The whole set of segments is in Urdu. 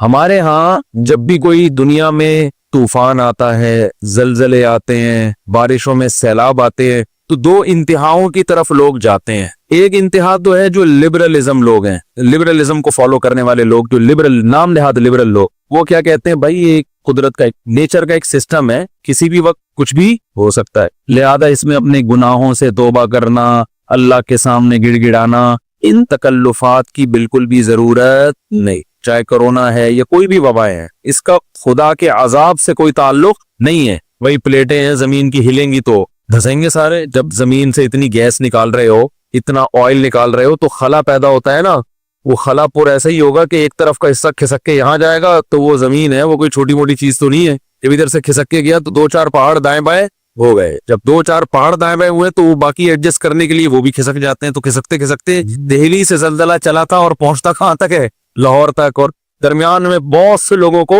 ہمارے ہاں جب بھی کوئی دنیا میں طوفان آتا ہے، زلزلے آتے ہیں، بارشوں میں سیلاب آتے ہیں، تو دو انتہاؤں کی طرف لوگ جاتے ہیں۔ ایک انتہا تو ہے جو لبرلزم لوگ ہیں، لبرلزم کو فالو کرنے والے لوگ، جو لبرل نام نہاد لبرل لوگ، وہ کیا کہتے ہیں؟ بھائی یہ قدرت کا ایک نیچر کا ایک سسٹم ہے، کسی بھی وقت کچھ بھی ہو سکتا ہے، لہذا اس میں اپنے گناہوں سے توبہ کرنا، اللہ کے سامنے گڑ گڑانا، ان تکلفات کی بالکل بھی ضرورت نہیں۔ چاہے کرونا ہے یا کوئی بھی وبائیں ہیں، اس کا خدا کے عذاب سے کوئی تعلق نہیں ہے۔ وہی پلیٹیں ہیں زمین کی، ہلیں گی تو دھسیں گے سارے۔ جب زمین سے اتنی گیس نکال رہے ہو، اتنا آئل نکال رہے ہو، تو خلا پیدا ہوتا ہے نا، وہ خلا پور ایسا ہی ہوگا کہ ایک طرف کا حصہ کھسک کے یہاں جائے گا، تو وہ زمین ہے، وہ کوئی چھوٹی موٹی چیز تو نہیں ہے۔ جب ادھر سے کھسک کے گیا تو دو چار پہاڑ دائیں بائیں ہو گئے، جب دو چار پہاڑ دائیں بائیں ہوئے تو وہ باقی ایڈجسٹ کرنے کے لیے وہ بھی کھسک جاتے ہیں۔ تو کھسکتے کھسکتے دہلی سے زلزلہ چلا تھا اور پہنچتا کہاں تک ہے؟ لاہور تک، اور درمیان میں بہت سے لوگوں کو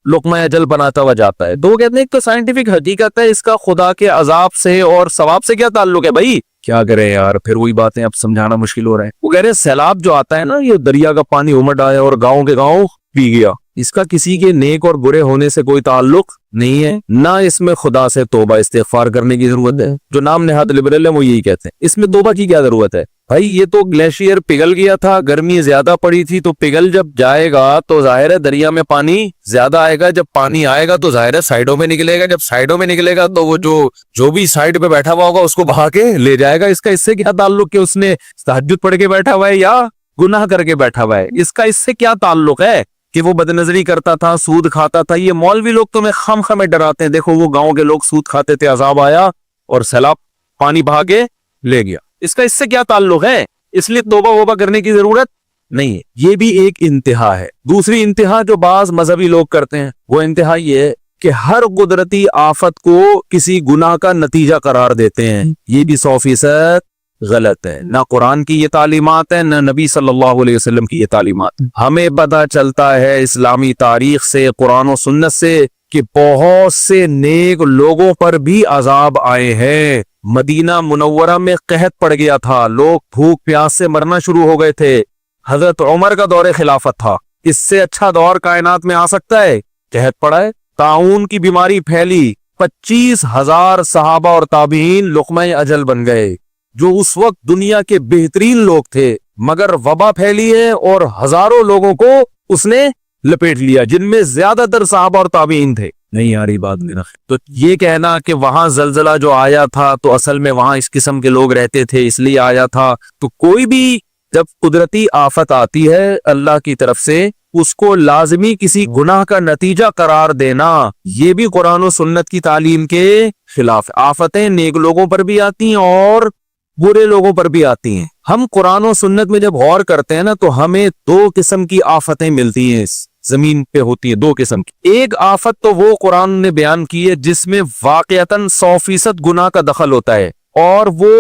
لقمہ اجل بناتا ہوا جاتا ہے۔ تو کہتے ہیں ایک تو سائنٹیفک حقیقت ہے، اس کا خدا کے عذاب سے اور ثواب سے کیا تعلق ہے؟ بھائی کیا کریں یار، پھر وہی باتیں اب سمجھانا مشکل ہو رہا ہے۔ وہ کہہ رہے ہیں سیلاب جو آتا ہے نا، یہ دریا کا پانی امڈ آیا اور گاؤں کے گاؤں پی گیا، اس کا کسی کے نیک اور برے ہونے سے کوئی تعلق نہیں ہے، نہ اس میں خدا سے توبہ استغفار کرنے کی ضرورت ہے۔ جو نام نہاد لبرل ہے وہ یہی کہتے ہیں، اس میں توبہ کی کیا ضرورت ہے؟ بھائی یہ تو گلیشیئر پگھل گیا تھا، گرمی زیادہ پڑی تھی، تو پگھل جب جائے گا تو ظاہر ہے دریا میں پانی زیادہ آئے گا، جب پانی آئے گا تو ظاہر ہے سائیڈوں میں نکلے گا، جب سائیڈوں میں نکلے گا تو وہ جو بھی سائیڈ پہ بیٹھا ہوا ہوگا اس کو بہا کے لے جائے گا۔ اس کا اس سے کیا تعلق کہ اس نے تہجد پڑھ کے بیٹھا ہوا ہے یا گناہ کر کے بیٹھا ہوا ہے؟ اس کا اس سے کیا تعلق ہے کہ وہ بدنظری کرتا تھا، سود کھاتا تھا؟ یہ مولوی لوگ تو میں خام خامے ڈراتے ہیں، دیکھو وہ گاؤں کے لوگ سود کھاتے تھے، عذاب آیا اور سیلاب پانی بہا کے لے گیا، اس کا اس سے کیا تعلق ہے؟ اس لیے توبہ ووبہ کرنے کی ضرورت نہیں ہے۔ یہ بھی ایک انتہا ہے۔ دوسری انتہا جو بعض مذہبی لوگ کرتے ہیں، وہ انتہا یہ ہے کہ ہر قدرتی آفت کو کسی گناہ کا نتیجہ قرار دیتے ہیں۔ یہ بھی 100% غلط ہے۔ نہ قرآن کی یہ تعلیمات ہے، نہ نبی صلی اللہ علیہ وسلم کی یہ تعلیمات۔ ہمیں پتہ چلتا ہے اسلامی تاریخ سے، قرآن و سنت سے، کہ بہت سے نیک لوگوں پر بھی عذاب آئے ہیں۔ مدینہ منورہ میں قحط پڑ گیا تھا، لوگ بھوک پیاس سے مرنا شروع ہو گئے تھے۔ حضرت عمر کا دور خلافت تھا، اس سے اچھا دور کائنات میں آ سکتا ہے؟ قحط پڑا ہے، طاعون کی بیماری پھیلی، 25,000 صحابہ اور تابعین لقمہ اجل بن گئے، جو اس وقت دنیا کے بہترین لوگ تھے، مگر وبا پھیلی ہے اور ہزاروں لوگوں کو اس نے لپیٹ لیا، جن میں زیادہ تر صحابہ اور تابعین تھے۔ نہیں آ رہی بات میرا؟ تو یہ کہنا کہ وہاں زلزلہ جو آیا تھا تو اصل میں وہاں اس قسم کے لوگ رہتے تھے اس لیے آیا تھا، تو کوئی بھی جب قدرتی آفت آتی ہے اللہ کی طرف سے، اس کو لازمی کسی گناہ کا نتیجہ قرار دینا، یہ بھی قرآن و سنت کی تعلیم کے خلاف ہے۔ آفتیں نیک لوگوں پر بھی آتی ہیں اور برے لوگوں پر بھی آتی ہیں۔ ہم قرآن و سنت میں جب غور کرتے ہیں نا، تو ہمیں دو قسم کی آفتیں ملتی ہیں، اس زمین پہ ہوتی ہیں دو قسم کی۔ ایک آفت تو وہ قرآن نے بیان کی ہے جس میں واقعتاً 100% گناہ کا دخل ہوتا ہے، اور وہ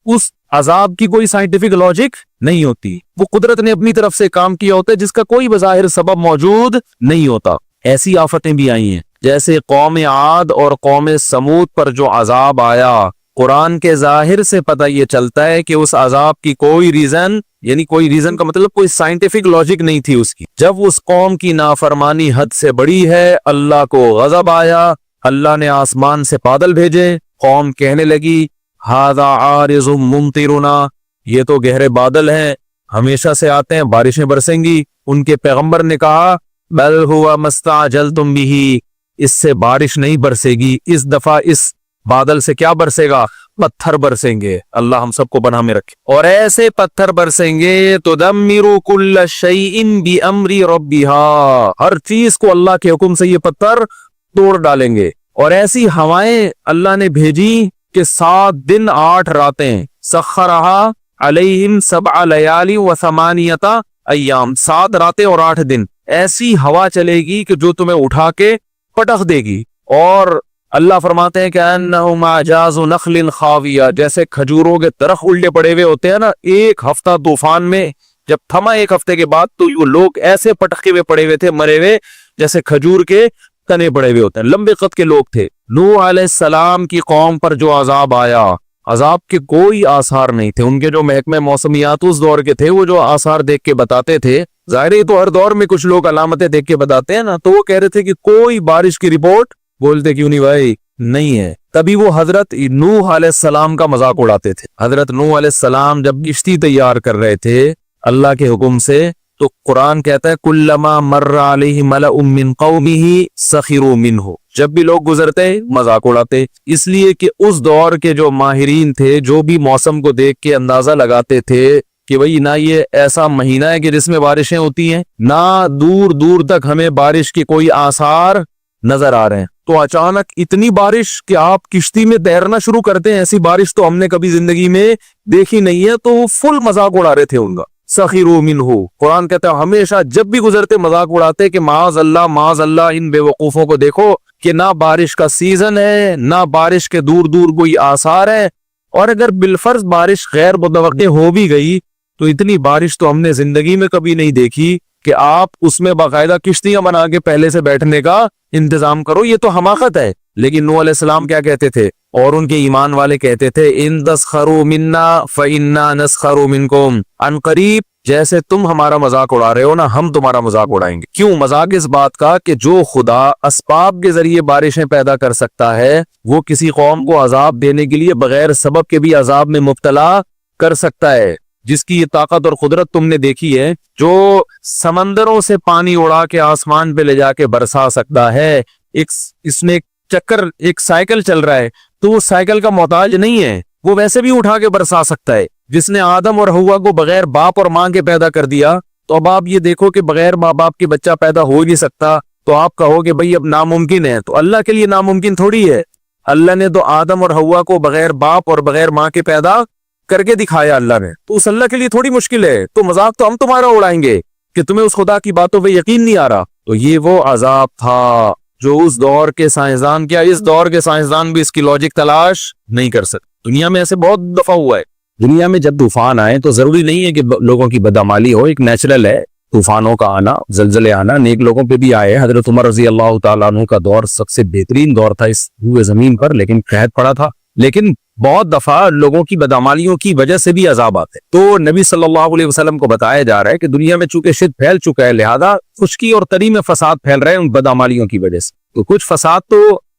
اس عذاب کی کوئی سائنٹیفک لاجک نہیں ہوتی، وہ قدرت نے اپنی طرف سے کام کیا ہوتا ہے جس کا کوئی بظاہر سبب موجود نہیں ہوتا۔ ایسی آفتیں بھی آئی ہیں، جیسے قوم عاد اور قوم سمود پر جو عذاب آیا، قرآن کے ظاہر سے پتہ یہ چلتا ہے کہ اس عذاب کی کوئی ریزن، یعنی کوئی ریزن کا مطلب کوئی سائنٹیفک لاجک نہیں تھی اس کی۔ جب اس قوم کی نافرمانی حد سے بڑی ہے، اللہ کو غضب آیا، اللہ نے آسمان سے بادل بھیجے، قوم کہنے لگی ھذا عارض ممطرنا، یہ تو گہرے بادل ہیں، ہمیشہ سے آتے ہیں، بارشیں برسیں گی۔ ان کے پیغمبر نے کہا بل ھو ما استعجلتم بہ، اس سے بارش نہیں برسے گی، اس دفعہ اس بادل سے کیا برسے گا؟ پتھر برسیں گے۔ اللہ ہم سب کو بنا میں رکھے۔ اور ایسے پتھر برسیں گے تدمر کل شیء بامر ربها، ہر چیز کو اللہ کے حکم سے یہ پتھر توڑ ڈالیں گے۔ اور ایسی ہوائیں اللہ نے بھیجی کہ 7 دن 8 راتیں، سخرہا علیہم 7 لیال و 8 ایام، 7 راتیں اور 8 دن ایسی ہوا چلے گی کہ جو تمہیں اٹھا کے پٹخ دے گی۔ اور اللہ فرماتے ہیں کہ انہم اعجاز نخل خاویہ، جیسے کھجوروں کے درخت الٹے پڑے ہوئے ہوتے ہیں نا، ایک ہفتہ طوفان میں جب تھما، ایک ہفتے کے بعد تو وہ لوگ ایسے پٹخے ہوئے پڑے ہوئے تھے، مرے ہوئے، جیسے کھجور کے تنے پڑے ہوئے ہوتے ہیں، لمبے قد کے لوگ تھے۔ نوح علیہ السلام کی قوم پر جو عذاب آیا، عذاب کے کوئی آثار نہیں تھے. ان کے جو محکمہ موسمیات اس دور کے تھے وہ جو آثار دیکھ کے بتاتے تھے, ظاہر ہے تو ہر دور میں کچھ لوگ علامتیں دیکھ کے بتاتے ہیں نا, تو وہ کہہ رہے تھے کہ کوئی بارش کی رپورٹ, بولتے کیوں نہیں بھائی, نہیں ہے. تبھی وہ حضرت نوح علیہ السلام کا مذاق اڑاتے تھے. حضرت نوح علیہ السلام جب کشتی تیار کر رہے تھے اللہ کے حکم سے, تو قرآن کہتا ہے کلما مر علیہ ملأ من قومہ سخروا منہ, جب بھی لوگ گزرتے مذاق اڑاتے. اس لیے کہ اس دور کے جو ماہرین تھے جو بھی موسم کو دیکھ کے اندازہ لگاتے تھے کہ بھئی نہ یہ ایسا مہینہ ہے کہ جس میں بارشیں ہوتی ہیں, نہ دور دور تک ہمیں بارش کے کوئی آثار نظر آ رہے ہیں, تو اچانک اتنی بارش کہ آپ کشتی میں تیرنا شروع کرتے ہیں, ایسی بارش تو ہم نے کبھی زندگی میں دیکھی نہیں ہے. تو وہ فل مذاق اڑا رہے تھے ان کا. سخروا منہ, قرآن کہتا ہے ہمیشہ جب بھی گزرتے مذاق اڑاتے کہ معاذ اللہ ان بے وقوفوں کو دیکھو کہ نہ بارش کا سیزن ہے, نہ بارش کے دور دور کوئی آثار ہے, اور اگر بالفرض بارش غیر متوقع ہو بھی گئی تو اتنی بارش تو ہم نے زندگی میں کبھی نہیں دیکھی کہ آپ اس میں باقاعدہ کشتیاں بنا کے پہلے سے بیٹھنے کا انتظام کرو. یہ تو حماقت ہے. لیکن نوح علیہ السلام کیا کہتے تھے, اور ان کے ایمان والے کہتے تھے ان تسخروا منا فإنا نسخر منکم, ان قریب جیسے تم ہمارا مذاق اڑا رہے ہو نا, ہم تمہارا مذاق اڑائیں گے. کیوں مذاق؟ اس بات کا کہ جو خدا اسباب کے ذریعے بارشیں پیدا کر سکتا ہے وہ کسی قوم کو عذاب دینے کے لیے بغیر سبب کے بھی عذاب میں مبتلا کر سکتا ہے. جس کی یہ طاقت اور قدرت تم نے دیکھی ہے, جو سمندروں سے پانی اڑا کے آسمان پہ لے جا کے برسا سکتا ہے. اس میں ایک سائیکل چل رہا ہے تو وہ سائیکل کا محتاج نہیں ہے, وہ ویسے بھی اٹھا کے برسا سکتا ہے. جس نے آدم اور حوا کو بغیر باپ اور ماں کے پیدا کر دیا, تو اب آپ یہ دیکھو کہ بغیر ماں باپ کے بچہ پیدا ہو ہی نہیں سکتا, تو آپ کہو کہ بھئی اب ناممکن ہے. تو اللہ کے لیے ناممکن تھوڑی ہے. اللہ نے تو آدم اور حوا کو بغیر باپ اور بغیر ماں کے پیدا کر کے دکھایا اللہ نے, تو اس اللہ کے لیے تھوڑی مشکل ہے. تو مذاق تو ہم تمہارا اڑائیں گے کہ تمہیں اس خدا کی باتوں پہ یقین نہیں آ رہا. تو یہ وہ عذاب تھا جو اس دور کے سائنسدان, کیا اس دور کے سائنسدان بھی اس کی لاجک تلاش نہیں کر سکتے. دنیا میں ایسے بہت دفعہ ہوا ہے. دنیا میں جب طوفان آئے تو ضروری نہیں ہے کہ لوگوں کی بدعمالی ہو, ایک نیچرل ہے طوفانوں کا آنا, زلزلے آنا. نیک لوگوں پہ بھی آئے. حضرت عمر رضی اللہ تعالیٰ عنہ کا دور سب سے بہترین دور تھا اس روئے زمین پر, لیکن قحط پڑا تھا. لیکن بہت دفعہ لوگوں کی بدعمالیوں کی وجہ سے بھی عذاب آتے. تو نبی صلی اللہ علیہ وسلم کو بتایا جا رہا ہے کہ دنیا میں چونکہ شد پھیل چکا ہے, لہذا خشکی اور تری میں فساد پھیل رہے ہیں ان بدعمالیوں کی وجہ سے. تو کچھ فساد تو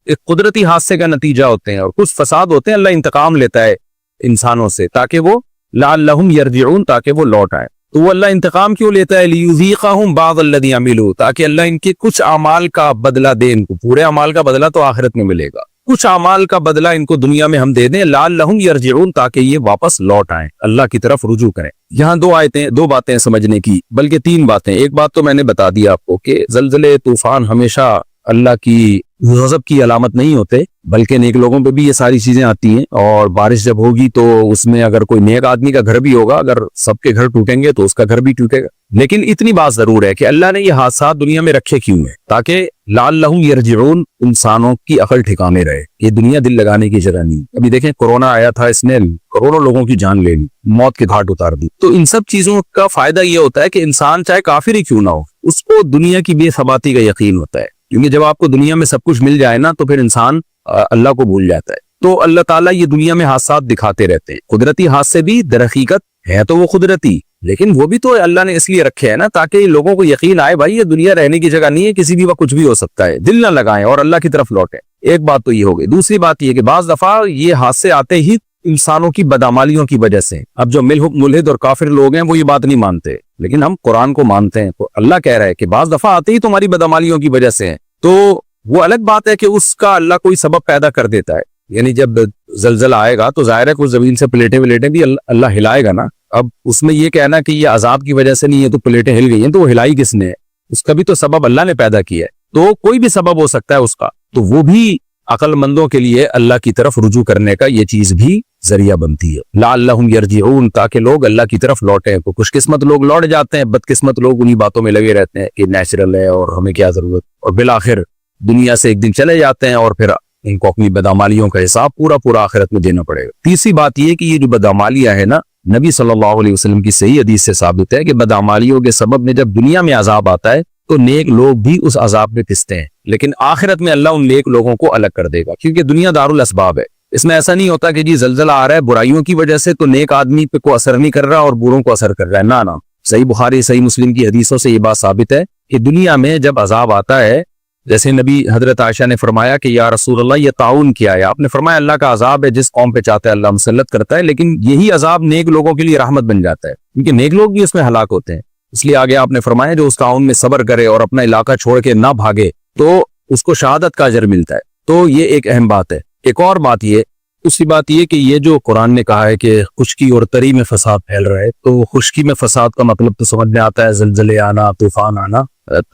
ایک قدرتی حادثے کا نتیجہ ہوتے ہیں, اور کچھ فساد ہوتے ہیں اللہ انتقام لیتا ہے انسانوں سے تاکہ وہ لعلہم یرجعون, تاکہ وہ لوٹ آئے. تو وہ اللہ انتقام کیوں لیتا ہے؟ لیذیقہم بعض الذی عملوا, تاکہ اللہ ان کے کچھ اعمال کا بدلہ دے. ان کو پورے اعمال کا بدلہ تو آخرت میں ملے گا, کچھ اعمال کا بدلہ ان کو دنیا میں ہم دے دیں. لعلہم یرجعون, تاکہ یہ واپس لوٹ آئیں, اللہ کی طرف رجوع کریں. یہاں دو باتیں سمجھنے کی, بلکہ تین باتیں. ایک بات تو میں نے بتا دیا آپ کو کہ زلزلے طوفان ہمیشہ اللہ کی غضب کی علامت نہیں ہوتے, بلکہ نیک لوگوں پہ بھی یہ ساری چیزیں آتی ہیں. اور بارش جب ہوگی تو اس میں اگر کوئی نیک آدمی کا گھر بھی ہوگا, اگر سب کے گھر ٹوٹیں گے تو اس کا گھر بھی ٹوٹے گا. لیکن اتنی بات ضرور ہے کہ اللہ نے یہ حادثات دنیا میں رکھے کیوں ہیں؟ تاکہ لعلہم یرجعون, انسانوں کی عقل ٹھکانے رہے. یہ دنیا دل لگانے کی جگہ نہیں. ابھی دیکھیں کورونا آیا تھا, اس نے کروڑوں لوگوں کی جان لے لی, موت کے گھاٹ اتار دی. تو ان سب چیزوں کا فائدہ یہ ہوتا ہے کہ انسان چاہے کافر ہی کیوں نہ ہو, اس کو دنیا کی بے ثباتی کا یقین ہوتا ہے. کیونکہ جب آپ کو دنیا میں سب کچھ مل جائے نا تو پھر انسان اللہ کو بھول جاتا ہے. تو اللہ تعالیٰ یہ دنیا میں حادثات دکھاتے رہتے ہیں. قدرتی حادثے بھی در حقیقت ہے تو وہ قدرتی, لیکن وہ بھی تو اللہ نے اس لیے رکھے ہیں نا تاکہ لوگوں کو یقین آئے بھائی یہ دنیا رہنے کی جگہ نہیں ہے, کسی بھی وقت کچھ بھی ہو سکتا ہے. دل نہ لگائیں اور اللہ کی طرف لوٹیں. ایک بات تو یہ ہو گئی. دوسری بات یہ کہ بعض دفعہ یہ حادثے آتے ہی انسانوں کی بدعمالیوں کی وجہ سے. اب جو ملحد اور کافر لوگ ہیں وہ یہ بات نہیں مانتے, لیکن ہم قرآن کو مانتے ہیں. تو اللہ کہہ رہا ہے کہ بعض دفعہ آتے ہی تمہاری بدعمالیوں کی وجہ سے ہیں. تو وہ الگ بات ہے کہ اس کا اللہ کوئی سبب پیدا کر دیتا ہے. یعنی جب زلزلہ آئے گا تو ظاہر ہے کچھ زمین سے پلیٹیں بھی اللہ ہلائے گا نا. اب اس میں یہ کہنا کہ یہ عذاب کی وجہ سے نہیں ہے تو پلیٹیں ہل گئی ہیں, تو وہ ہلائی کس نے؟ اس کا بھی تو سبب اللہ نے پیدا کیا ہے. تو کوئی بھی سبب ہو سکتا ہے اس کا, تو وہ بھی عقل مندوں کے لیے اللہ کی طرف رجوع کرنے کا یہ چیز بھی ذریعہ بنتی ہے. لعلہم یرجعون, تاکہ لوگ اللہ کی طرف لوٹیں. تو خوش قسمت لوگ لوٹ جاتے ہیں, بدقسمت لوگ انہی باتوں میں لگے رہتے ہیں کہ نیچرل ہے اور ہمیں کیا ضرورت, اور بالآخر دنیا سے ایک دن چلے جاتے ہیں اور پھر ان کو اپنی بدعمالیوں کا حساب پورا آخرت میں دینا پڑے گا. تیسری بات یہ کہ یہ جو بدعمالیاں ہے نا, نبی صلی اللہ علیہ وسلم کی صحیح حدیث سے ثابت ہے کہ بدعمالیوں کے سبب میں جب دنیا میں عذاب آتا ہے تو نیک لوگ بھی اس عذاب میں پستے ہیں, لیکن آخرت میں اللہ ان نیک لوگوں کو الگ کر دے گا, کیونکہ دنیا دار الاسباب ہے. اس میں ایسا نہیں ہوتا کہ جی زلزلہ آ رہا ہے برائیوں کی وجہ سے تو نیک آدمی پہ کو اثر نہیں کر رہا اور بروں کو اثر کر رہا ہے، نہ صحیح بخاری صحیح مسلم کی حدیثوں سے یہ بات ثابت ہے کہ دنیا میں جب عذاب آتا ہے، جیسے نبی حضرت عائشہ نے فرمایا کہ یا رسول اللہ یہ طاعون کیا ہے، آپ نے فرمایا اللہ کا عذاب ہے، جس قوم پہ چاہتا ہے اللہ مسلط کرتا ہے، لیکن یہی عذاب نیک لوگوں کے لیے رحمت بن جاتا ہے کیونکہ نیک لوگ بھی اس میں ہلاک ہوتے ہیں۔ اس لیے آگے آپ نے فرمایا جو اس طاعون میں صبر کرے اور اپنا علاقہ چھوڑ کے نہ بھاگے تو اس کو شہادت کا اجر ملتا ہے۔ تو یہ ایک اہم بات ہے۔ ایک اور بات یہ، دوسری بات یہ کہ یہ جو قرآن نے کہا ہے کہ خشکی اور تری میں فساد پھیل رہا ہے، تو خشکی میں فساد کا مطلب تو سمجھ میں آتا ہے زلزلے آنا، طوفان آنا،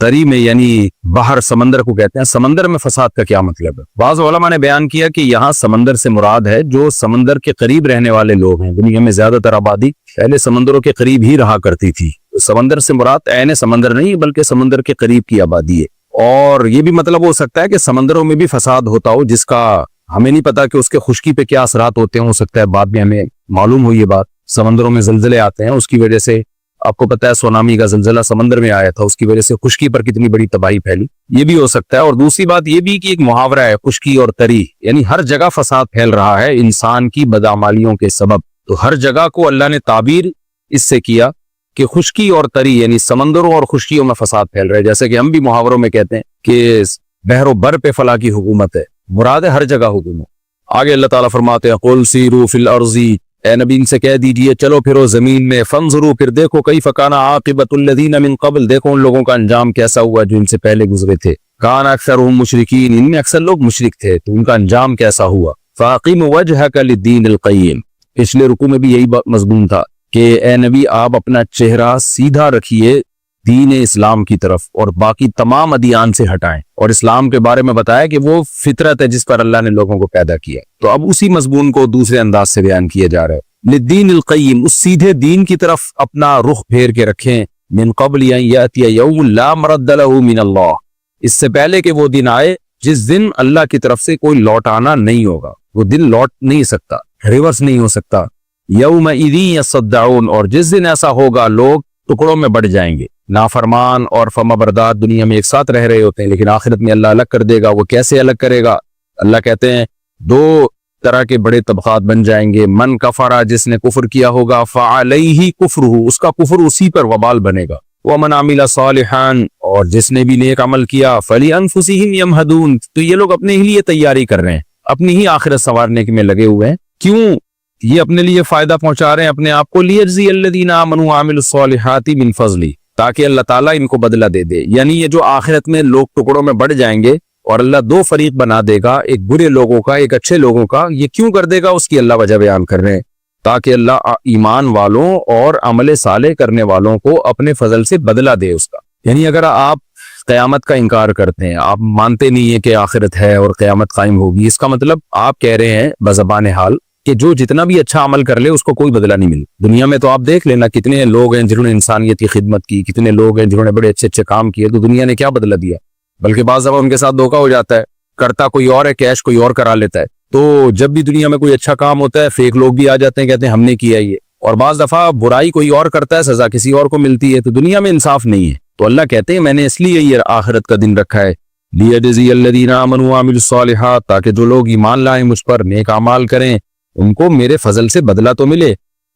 تری میں یعنی باہر سمندر کو کہتے ہیں، سمندر میں فساد کا کیا مطلب ہے؟ بعض علماء نے بیان کیا کہ یہاں سمندر سے مراد ہے جو سمندر کے قریب رہنے والے لوگ ہیں۔ دنیا میں زیادہ تر آبادی پہلے سمندروں کے قریب ہی رہا کرتی تھی، سمندر سے مراد عین سمندر نہیں بلکہ سمندر کے قریب کی آبادی ہے۔ اور یہ بھی مطلب ہو سکتا ہے کہ سمندروں میں بھی فساد ہوتا ہو جس کا ہمیں نہیں پتا کہ اس کے خشکی پہ کیا اثرات ہوتے ہیں، ہو سکتا ہے بعد میں ہمیں معلوم ہو یہ بات۔ سمندروں میں زلزلے آتے ہیں، اس کی وجہ سے آپ کو پتا ہے سونامی کا زلزلہ سمندر میں آیا تھا، اس کی وجہ سے خشکی پر کتنی بڑی تباہی پھیلی، یہ بھی ہو سکتا ہے۔ اور دوسری بات یہ بھی کہ ایک محاورہ ہے خشکی اور تری، یعنی ہر جگہ فساد پھیل رہا ہے انسان کی بدعمالیوں کے سبب، تو ہر جگہ کو اللہ نے تعبیر اس سے کیا کہ خشکی اور تری یعنی سمندروں اور خشکیوں میں فساد پھیل رہے ہیں، جیسے کہ ہم بھی محاوروں میں کہتے ہیں کہ بحر و بر پہ فلاں کی حکومت ہے، مراد ہے ہر جگہ حکومت۔ آگے اللہ تعالیٰ فرماتے ہیں قُلْ سِیرُوا فِی الْأَرْضِ، اے نبی ان سے کہہ دیجئے چلو پھرو زمین میں، فانظروا پھر دیکھو کیف کان عاقبۃ الذین من قبل، دیکھو ان لوگوں کا انجام کیسا ہوا جو ان سے پہلے گزرے تھے، کان اکثرهم مشرکین، ان میں اکثر لوگ مشرک تھے تو ان کا انجام کیسا ہوا۔ فاقم وجہک للدین القیم، پچھلے رکوع میں بھی یہی مضمون تھا کہ اے نبی آپ اپنا چہرہ سیدھا رکھیے دین اسلام کی طرف اور باقی تمام ادیان سے ہٹائیں، اور اسلام کے بارے میں بتایا کہ وہ فطرت ہے جس پر اللہ نے لوگوں کو پیدا کیا۔ تو اب اسی مضمون کو دوسرے انداز سے بیان کیا جا رہا ہے، للدین القیم، اس سیدھے دین کی طرف اپنا رخ پھیر کے رکھیں، من قبل ان یاتی یوم لا مرد لہ من اللہ، اس سے پہلے کہ وہ دن آئے جس دن اللہ کی طرف سے کوئی لوٹانا نہیں ہوگا، وہ دن لوٹ نہیں سکتا، ریورس نہیں ہو سکتا۔ یومئذ یصدعون، اور جس دن ایسا ہوگا لوگ ٹکڑوں میں بٹ جائیں گے، نافرمان اور فرما بردار دنیا میں ایک ساتھ رہ رہے ہوتے ہیں لیکن آخرت میں اللہ الگ کر دے گا۔ وہ کیسے الگ کرے گا؟ اللہ کہتے ہیں دو طرح کے بڑے طبقات بن جائیں گے، من کفر، جس نے کفر کیا ہوگا، فعلیہ کفرہ، اس کا کفر اسی پر وبال بنے گا، ومن عمل صالحا، اور جس نے بھی نیک عمل کیا، فلانفسہم یمہدون، تو یہ لوگ اپنے ہی لیے تیاری کر رہے ہیں، اپنی ہی آخرت سنوارنے میں لگے ہوئے ہیں۔ کیوں یہ اپنے لیے فائدہ پہنچا رہے ہیں اپنے آپ کو؟ لیجزی الذین آمنوا وعملوا الصالحات من فضلہ، تاکہ اللہ تعالیٰ ان کو بدلہ دے دے۔ یعنی یہ جو آخرت میں لوگ ٹکڑوں میں بڑھ جائیں گے اور اللہ دو فریق بنا دے گا، ایک برے لوگوں کا ایک اچھے لوگوں کا، یہ کیوں کر دے گا اس کی اللہ وجہ بیان کر رہے ہیں، تاکہ اللہ ایمان والوں اور عمل صالح کرنے والوں کو اپنے فضل سے بدلہ دے اس کا۔ یعنی اگر آپ قیامت کا انکار کرتے ہیں، آپ مانتے نہیں ہیں کہ آخرت ہے اور قیامت قائم ہوگی، اس کا مطلب آپ کہہ رہے ہیں بزبان حال کہ جو جتنا بھی اچھا عمل کر لے اس کو کوئی بدلہ نہیں ملتا۔ دنیا میں تو آپ دیکھ لینا کتنے لوگ ہیں جنہوں نے انسانیت کی خدمت کی، کتنے لوگ ہیں جنہوں نے بڑے اچھے اچھے کام کیے، تو دنیا نے کیا بدلہ دیا؟ بلکہ بعض دفعہ ان کے ساتھ دھوکہ ہو جاتا ہے، کرتا کوئی اور ہے، کیش کوئی اور کرا لیتا ہے۔ تو جب بھی دنیا میں کوئی اچھا کام ہوتا ہے فیک لوگ بھی آ جاتے ہیں، کہتے ہیں ہم نے کیا یہ، اور بعض دفعہ برائی کوئی اور کرتا ہے سزا کسی اور کو ملتی ہے۔ تو دنیا میں انصاف نہیں ہے، تو اللہ کہتے ہیں میں نے اس لیے یہ آخرت کا دن رکھا ہے، لیجزی الذین آمنوا وعملوا الصالحات، تاکہ جو لوگ ایمان لائیں مجھ پر، نیک اعمال کریں، ان کو میرے فضل سے بدلہ تو ملے۔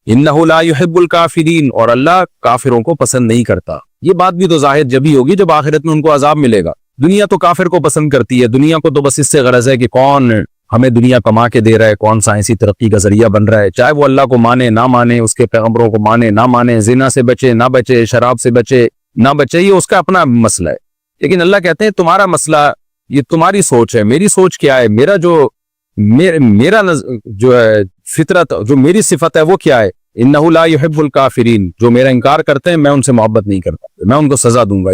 انہ لا یحب الکافرین، اور اللہ کافروں کو پسند نہیں کرتا۔ یہ بات بھی تو ظاہر جبھی ہوگی جب آخرت میں ان کو عذاب ملے گا۔ دنیا تو کافر کو پسند کرتی ہے، دنیا کو تو بس اس سے غرض ہے کہ کون ہمیں دنیا کما کے دے رہا ہے، کون سائنسی ترقی کا ذریعہ بن رہا ہے، چاہے وہ اللہ کو مانے نہ مانے، اس کے پیغمبروں کو مانے نہ مانے، زنا سے بچے نہ بچے، شراب سے بچے نہ بچے، یہ اس کا اپنا مسئلہ ہے۔ لیکن اللہ کہتے ہیں تمہارا مسئلہ، یہ تمہاری سوچ ہے، میری سوچ کیا ہے، میرا جو ہے فطرت، جو میری صفت ہے وہ کیا ہے؟ انہ لا یحب الکافرین، جو میرا انکار کرتے ہیں میں ان سے محبت نہیں کرتا، میں ان کو سزا دوں گا۔